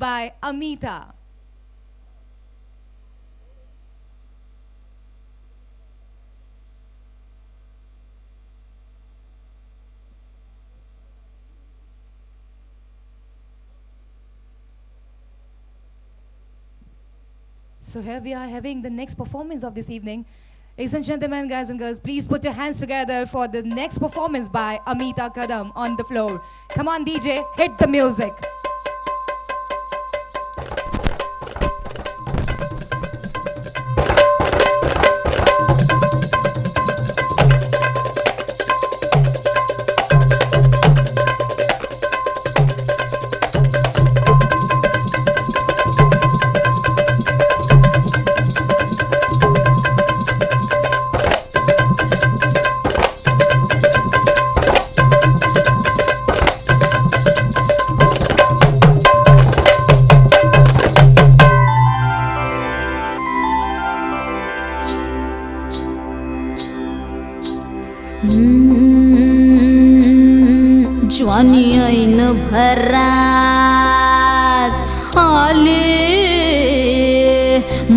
by Amita. So here we are having the next performance of this evening. Ladies and gentlemen, guys and girls, please put your hands together for the next performance by Amita Kadam on the floor. Come on DJ, hit the music. ज्वानी ऐन भरात आले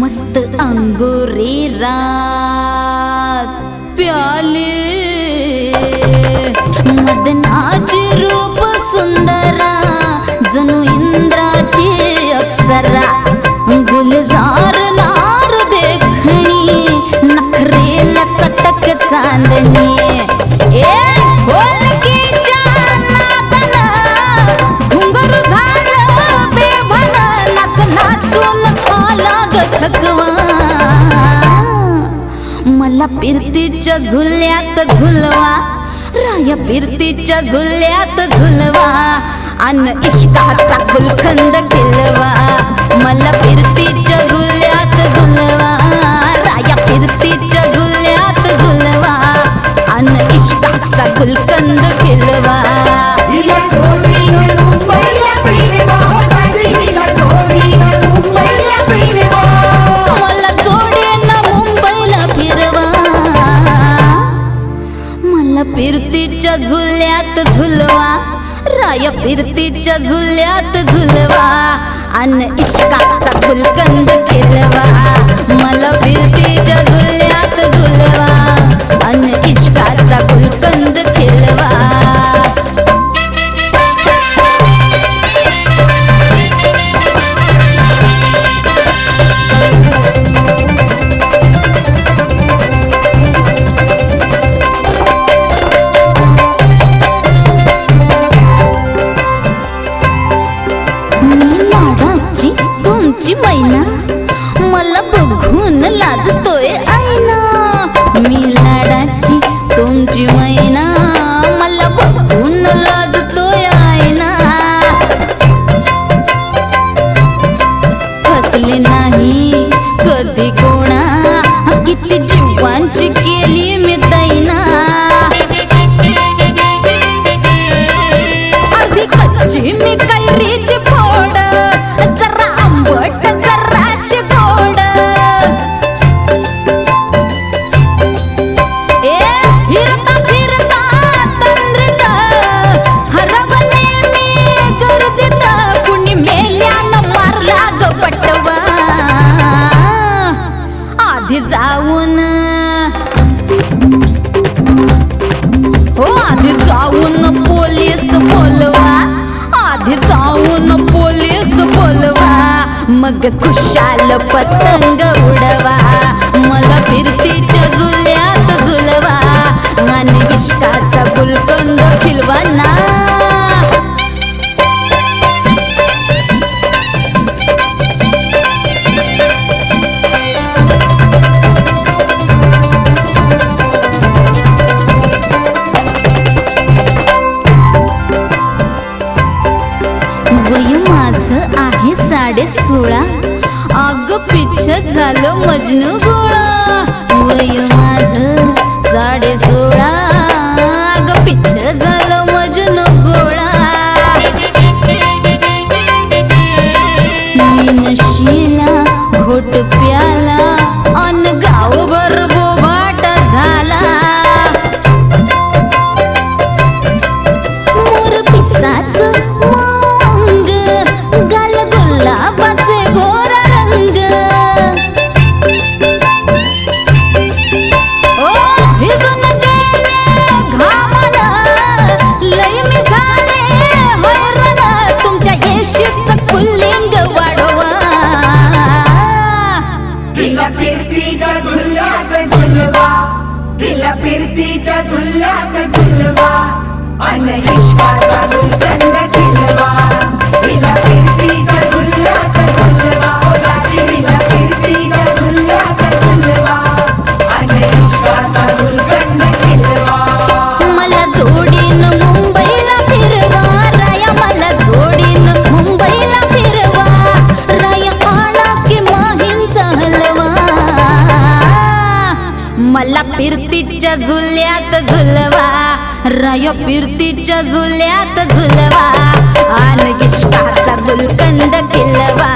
मस्त अंगुरी रात प्याले मदनाची रूप सुंदरा जणू इंद्राची अप्सरा गुलजार नार देखणी नखरेला चटक चांदणी ए मला पिरतीच्या झुल्यात झुलवा राया पिरतीच्या झुल्यात झुलवा अन इश्काचा गुलखंद खिलवा मला पिरतीच्या झुल्यात झुलवा राया पिरतीच्या झुल्यात झुलवा अन इश्काचा गुलखंद खिलवा पिरतीच्या झुल्यात झुलवा राया पिरतीच्या झुल्यात झुलवा अन इश्काचा गुलकंद खिलवा मला पिरतीच्या झुल्यात झुलवा अन इश्काचा गुलकंद खिलवा तुमची मैना मला बघून लाजतोय आईना मी लाडाची तुमची मैना मला बघून लाजतोय आईना फसले नाही कधी कोणा किती जीवांची केली मी दैना अर्धी कच्ची मी कैरीची फोड जरा आंबट जराशी गोड ए फिरता फिरता तंद्रीत हरवले मी गर्दीत कुणी मेल्यानं मारला ग पटवा आधी जाऊन आधी जाऊन पोलीस बोलवा आधी जाऊन पोलीस बोलवा मग खुशाल पतंग उडवा मला फिरतीच्या झुल्यात झुलवा आणि इश्काचा गुलकंद खिलवा ना वय माझं आहे 16.5 अग पिच्छ झालं मजनू गोळा वय माझं 16.5 अग पिच्छ झालं मजनू गोळा मी नशीला घोट प्याला अन गावभर बोबाट झाला मोर पिसाच हिला फिरतीच्या झुल्यात झुलवा अन इश्काचा गुलकंद खिलवा हिला फिरतीच्या झुल्यात झुलवा ओ राजी हिला फिरतीच्या झुल्यात झुलवा अन इश्काचा गुलकंद खिलवा मला जोडीन मुंबईला फिरवा राया मला जोडीन मुंबईला फिरवा राया आणा की माहींचा हलवा मला फिरतीच्या झुल्यात झुलवा राया फिरतीच्या झुल्यात झुलवा आणि इश्काचा गुलकंद खिलवा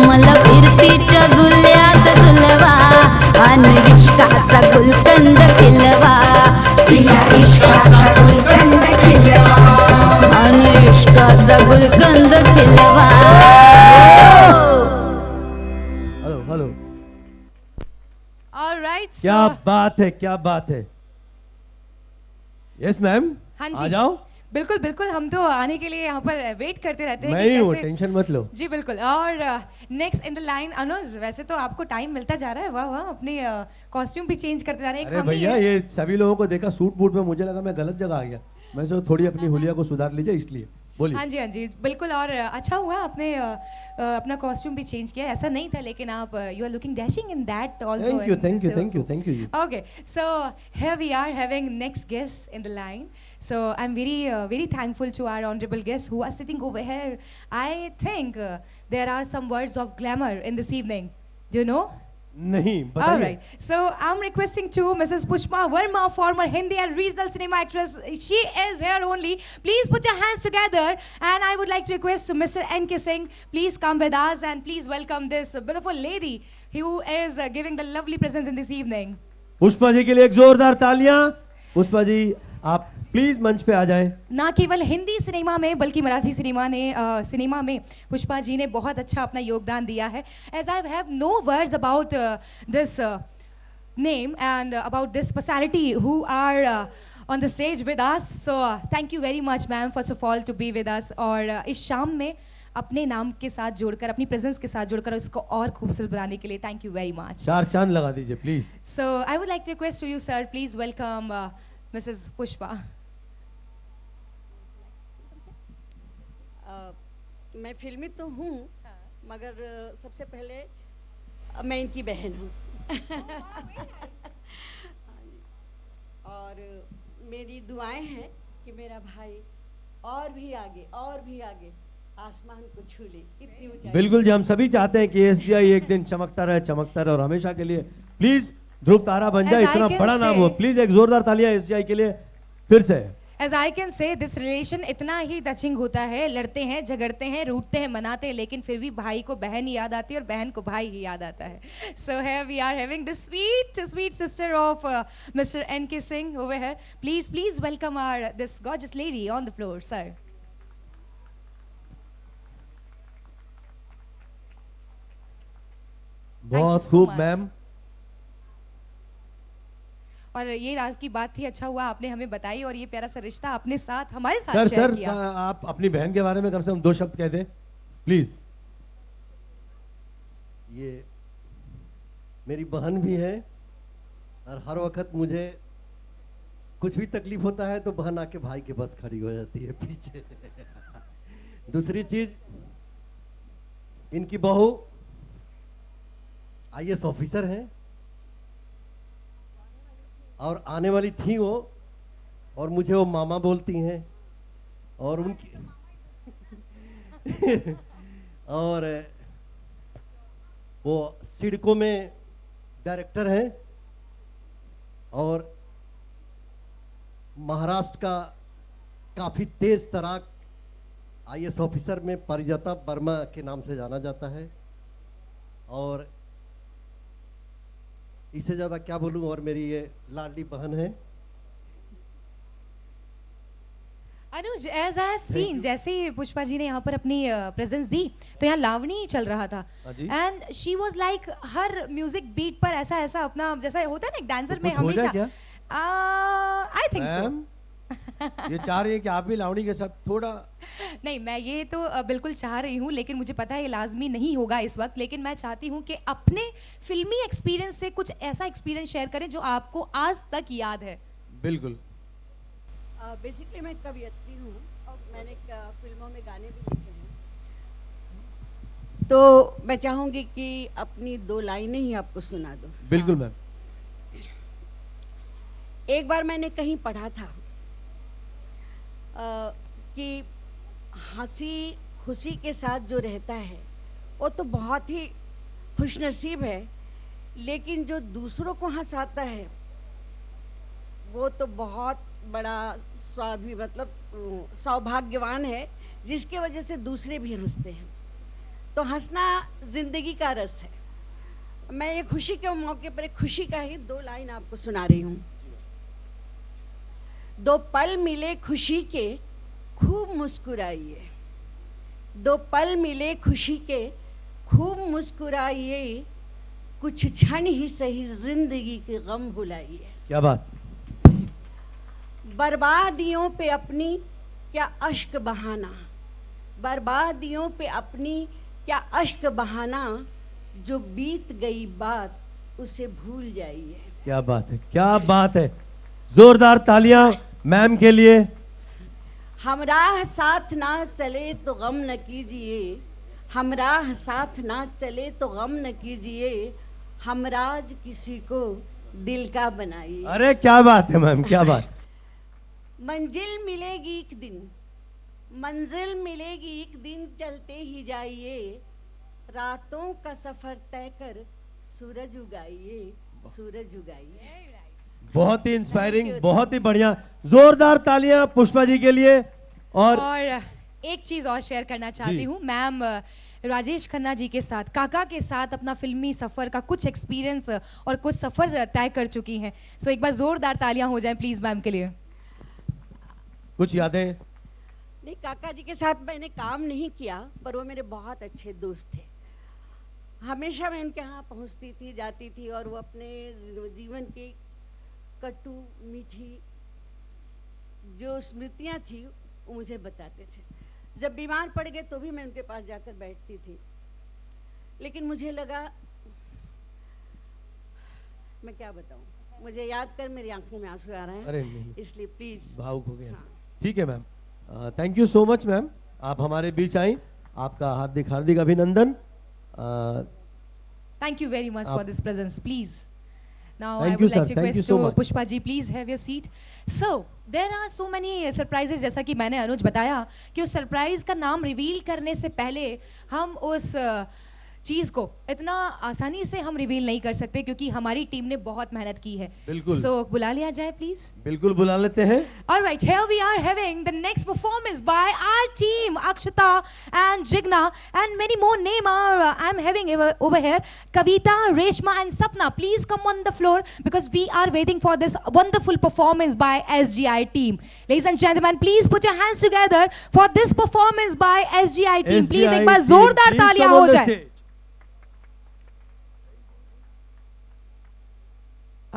मला फिरतीच्या झुल्यात झुलवा आणि इश्काचा गुलकंद खिलवा हिला इश्काचा गुलकंद खिलवा आणि इश्काचा गुलकंद खिलवा हेलो हेलो All right, क्या so बात है, क्या बात है। यस मैम, हाँ आ जी जाओ। बिल्कुल बिल्कुल, हम तो आने के लिए यहाँ पर वेट करते रहते हैं मैं कि ही हूँ, कैसे टेंशन मत लो। जी बिल्कुल। और नेक्स्ट इन द लाइन अनुज, वैसे तो आपको टाइम मिलता जा रहा है, वाह वाह, अपने कॉस्ट्यूम भी चेंज करते जा रहे हैं। एक अरे हम ही भैया हैं। ये सभी लोगों को देखा सूट बूट में, मुझे लगा मैं गलत जगह आ गया। मैं सोचा थोड़ी अपनी हुलिया को सुधार लीजिए, इसलिए बोलिए। हाँ जी बिल्कुल। और अच्छा हुआ आपने अपना कॉस्ट्यूम भी चेंज किया, ऐसा नहीं था, लेकिन आप you are looking dashing in that also. Thank you thank you thank you thank you. Okay, so here we are having next guest in the line. So I'm very thankful to our honorable guests who are sitting over here. I think there are some words of glamour in this evening. Do you know? नहीं All बताइए। right. So I'm requesting to Mrs. Pushpa Verma, former Hindi and regional cinema actress. She is here only. Please put your hands together. And I would like to request to Mr. N.K. Singh, please come with us and please welcome this beautiful lady who is giving the lovely presence in this evening. Pushpa ji के लिए एक जोरदार तालियां। पुष्पा जी आप please मंच पे आ जाएं। ना केवल हिंदी सिनेमा में बल्कि मराठी सिनेमा में पुष्पा जी ने बहुत अच्छा अपना योगदान दिया है। As I have no words about this name and about this personality who are on the stage with us. So thank you very much ma'am, first of all to be with us. और इस शाम में अपने नाम के साथ जोड़कर, अपनी प्रेजेंस के साथ जोड़कर इसको और खूबसूरत बनाने के लिए थैंक यू वेरी मच। चार चांद लगा दीजिए please. So I would like to request to you sir, please welcome Mrs Pushpa. मैं फिल्मी तो हूँ, मगर सबसे पहले मैं इनकी बहन हूँ। और मेरी दुआएं हैं कि मेरा भाई और भी आगे आसमान को छू ले, इतनी ऊंचाई। बिल्कुल जी, हम सभी चाहते हैं कि एसजीआई एक दिन चमकता रहे और हमेशा के लिए प्लीज ध्रुव तारा बन जाए, As I इतना can बड़ा नाम say- हो। प्लीज एक जोरदार तालियां एसजीआई के लिए फिर से। As I can say, this relation इतना ही टचिंग होता है, लड़ते हैं, झगड़ते हैं, रूठते हैं, मनाते हैं, लेकिन फिर भी भाई को बहन ही याद आती है और बहन को भाई ही याद आता है। So here we are having this sweet sister of Mr. N.K. Singh over here. Please welcome this gorgeous lady on the floor, sir. बहुत so खूब much. मैम। और ये राज की बात थी, अच्छा हुआ आपने हमें बताई और ये प्यारा सा रिश्ता अपने साथ हमारे साथ सर शेयर सर किया। आप अपनी बहन के बारे में कम से कम दो शब्द कह दें प्लीज। ये मेरी बहन भी है और हर वक्त मुझे कुछ भी तकलीफ होता है तो बहन आके भाई के पास खड़ी हो जाती है पीछे। दूसरी चीज, इनकी बहू आईएएस ऑफिसर हैं और आने वाली थी वो, और मुझे वो मामा बोलती हैं और उनकी और वो सिडको में डायरेक्टर हैं और महाराष्ट्र का काफी तेज तराक आईएएस ऑफिसर में पारिजाता वर्मा के नाम से जाना जाता है। और इससे ज्यादा क्या बोलूं, और मेरी ये लाडली बहन है। अनुज, एज आई हैव सीन, जैसे ही पुष्पा जी ने यहाँ पर अपनी प्रेजेंस दी तो यहाँ लावणी चल रहा था हाँ जी। एंड शी वाज लाइक हर म्यूजिक बीट पर ऐसा अपना, जैसा होता है ना एक डांसर में कुछ हो जाए हमेशा। क्या? I think so. मैम ये चाह रही है कि आप भी लावणी के साथ थोड़ा नहीं, मैं ये तो बिल्कुल चाह रही हूँ, लेकिन मुझे पता है ये लाजमी नहीं होगा इस वक्त, लेकिन मैं चाहती हूँ कि अपने फिल्मी एक्सपीरियंस से कुछ ऐसा एक्सपीरियंस शेयर करें जो आपको आज तक याद है। बिल्कुल। बेसिकली मैं कवियत्री हूँ और मैंने फिल्मों में गाने भी लिखे हैं, तो मैं चाहूँगी कि अपनी 2 लाइनें ही आपको सुना दूँ। बिल्कुल मैम। एक बार मैंने कहीं पढ़ा था कि हंसी खुशी के साथ जो रहता है वो तो बहुत ही खुशनसीब है, लेकिन जो दूसरों को हंसाता है वो तो बहुत बड़ा सौभाग्यवान है, जिसके वजह से दूसरे भी हंसते हैं। तो हंसना जिंदगी का रस है। मैं ये खुशी के मौके पर एक खुशी का ही 2 लाइन आपको सुना रही हूँ। 2 पल मिले खुशी के खूब मुस्कुराइए, 2 पल मिले खुशी के खूब मुस्कुराइए, कुछ क्षण ही सही जिंदगी के गम भुलाइए। क्या बात। बर्बादियों पे अपनी क्या अश्क बहाना, बर्बादियों पे अपनी क्या अश्क बहाना, जो बीत गई बात उसे भूल जाइए। क्या बात है, क्या बात है। जोरदार तालियां मैम के लिए। हमराह साथ ना चले तो गम न कीजिए, हमराह साथ ना चले तो गम न कीजिए, हमराज किसी को दिल का बनाइए। अरे क्या बात है मैम, क्या बात। मंजिल मिलेगी एक दिन, मंजिल मिलेगी एक दिन, चलते ही जाइए, रातों का सफर तय कर सूरज उगाइए, सूरज उगाइए। बहुत ही इंस्पायरिंग, बहुत ही बढ़िया। जोरदार तालियां पुष्पा जी के लिए। और एक चीज और शेयर करना चाहती हूँ, मैम राजेश खन्ना जी के साथ, काका के साथ अपना फिल्मी सफर का कुछ एक्सपीरियंस और कुछ सफर तय कर चुकी हैं। सो एक बार जोरदार तालियां हो जाएं प्लीज मैम के लिए। कुछ यादें? नहीं, काका जी के साथ मैंने काम नहीं किया, पर वो मेरे बहुत अच्छे दोस्त थे। हमेशा मैं उनके यहाँ पहुँचती थी, जाती थी, और वो अपने जीवन की कटु मीठी जो स्मृतियाँ थी वो मुझे बताते थे। जब बीमार पड़ गए तो भी मैं उनके पास जाकर बैठती थी, लेकिन मुझे लगा, मैं क्या बताऊँ, मुझे याद कर मेरी आंखों में आंसू आ रहे हैं। अरे नहीं, इसलिए प्लीज भावुक हो गया। हाँ। ठीक है ma'am, thank you so much ma'am, आप हमारे बीच आई, आपका हार्दिक हार्दिक अभिनंदन। Thank you very much for this presence. Please. Now Thank I you, would like sir. to Thank you request so to much. Pushpa ji, please have your seat. So there are so many surprises. जैसा कि मैंने अनुज बताया कि उस surprise का नाम reveal करने से पहले हम उस चीज को इतना आसानी से हम रिवील नहीं कर सकते, क्योंकि हमारी टीम ने बहुत मेहनत की है। बिल्कुल। So बुला लिया जाए प्लीज। बिल्कुल बुला लेते हैं। All right, here we are having the next performance by our team, Akshata and Jigna, and many more name are I'm having over here, Kavita, Reshma and Sapna. Please come on the floor because we are waiting for this wonderful performance by SGI team. Ladies and gentlemen, please put your hands together for this performance by SGI team. Please एक बार जोरदार तालियां हो जाए।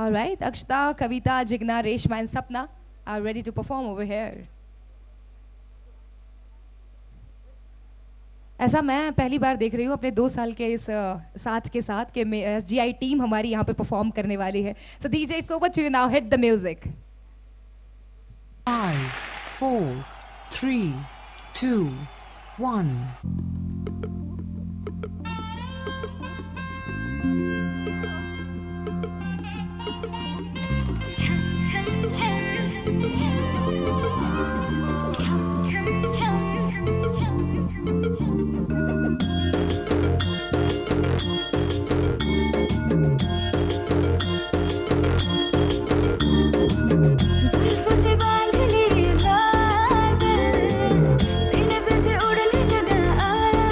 All right, Akshata, Kavita, Jigna, Reshma and Sapna are ready to perform over here. ऐसा मैं पहली बार देख रही हूँ अपने 2 साल के इस साथ के साथ कि SGI टीम हमारी यहाँ पे परफॉर्म करने वाली है। So DJ, it's over to you now. Hit the music. 5, 4, 3, 2, 1. जुल्फों से बांध लिए बादल, सीने पे से उड़ने लगा आया,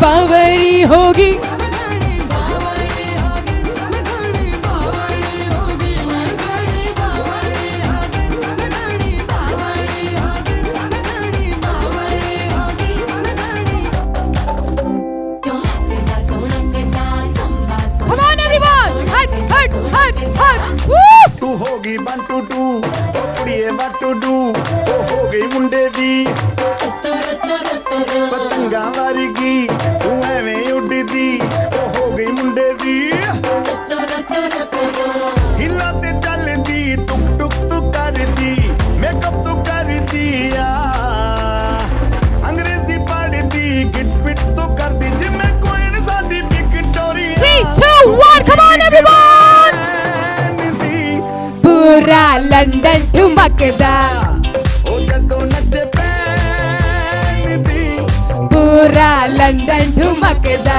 बावरी होगी Come on everyone! Hut, hut, hut, hut! Woo! तू होगी 1 2 2 ओ कुड़िए what to do ओ हो गई मुंडे दी पतंगा वर्गी तू एवें उड़दी ओ हो गई मुंडे दी हिला ते चलदी टुक टुक तू करदी मेकअप तू करदी आ अंग्रेजी पढ़दी गिट पिट तू करदी जिम्मे कोई न साडी विक्टोरिया 3, 2, 1, come on everyone! पूरा लंदन ठुमकदा ओ जदों नचे पैन दी पूरा लंदन ठुमकदा